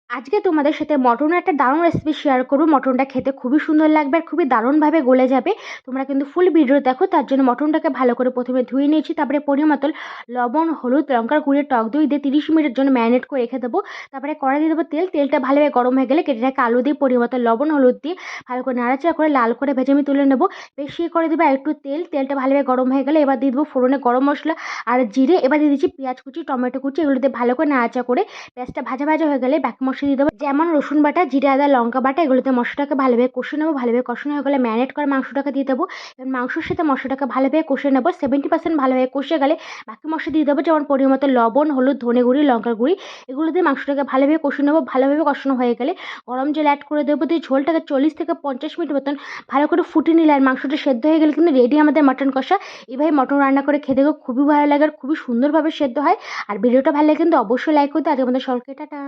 আজকে তোমাদের সাথে মটনের একটা দারুণ রেসিপি শেয়ার করবো। মটনটা খেতে খুবই সুন্দর লাগবে আর খুবই দারুণভাবে গলে যাবে। তোমরা কিন্তু ফুল ভিডিও দেখো। তার জন্য মটনটাকে ভালো করে প্রথমে ধুয়ে নিয়েছি, তারপরে পরিমাণ লবণ, হলুদ, লঙ্কার গুঁড়ো, টক দই দিয়ে 30 মিনিটের জন্য ম্যারিনেট করে রেখে দেবো। তারপরে কড়াই দিয়ে দেবো তেল। তেলটা ভালোভাবে গরম হয়ে গেলে কেটে রাখা আলু দিয়ে পরিমাণ লবণ, হলুদ দিয়ে ভালো করে নাড়াচাড়া করে লাল করে ভেজে আমি তুলে নেবো। বেশি করে দেবো একটু তেল। তেলটা ভালোভাবে গরম হয়ে গেলে এবার দিয়ে দেবো ফোড়নে গরম মশলা আর জিরে। এবার দিয়ে দিচ্ছি পেঁয়াজ কুচি, টমেটো কুচি, এগুলো দিয়ে ভালো করে নাড়াচাড়া করে পেঁয়াজটা ভাজা ভাজা হয়ে গেলে বাকি মশলা দিয়ে দেবো, যেমন রসুন বাটা, জিরে, আদা, লঙ্কা বাটা। এগুলোতে মশলাটাকে ভালোভাবে কষে নেবো। ভালোভাবে কষানো হয়ে গেলে ম্যারিনেট করা মাংসটাকে দিয়ে দেবো। এবার মাংসের সাথে মশলাটাকে ভালোভাবে কষে নেবো। 70% ভালোভাবে কষে গেলে বাকি মশলা দিয়ে দেবো, যেমন পরিমাণ লবণ, হলুদ, ধনে গুঁড়ি, লঙ্কার গুঁড়ি। এগুলো দিয়ে মাংসটাকে ভালোভাবে কষে নেবো। ভালোভাবে কষানো হয়ে গেলে গরম জল অ্যাড করে দেবো, দিয়ে ঝোলটাকে 40 থেকে 50 মিনিট মতন ভালো করে ফুটিয়ে নিলে আর মাংসটা সেদ্ধ হয়ে গেলে কিন্তু রেডি আমাদের মাটন কষা। এভাবে মটন রান্না করে খেতে খুবই ভালো লাগে আর খুবই সুন্দরভাবে সেদ্ধ হয়। আর ভিডিওটা ভালো লাগে কিন্তু অবশ্যই লাইক করতে। আজকে আমাদের সবাইকে টাটা।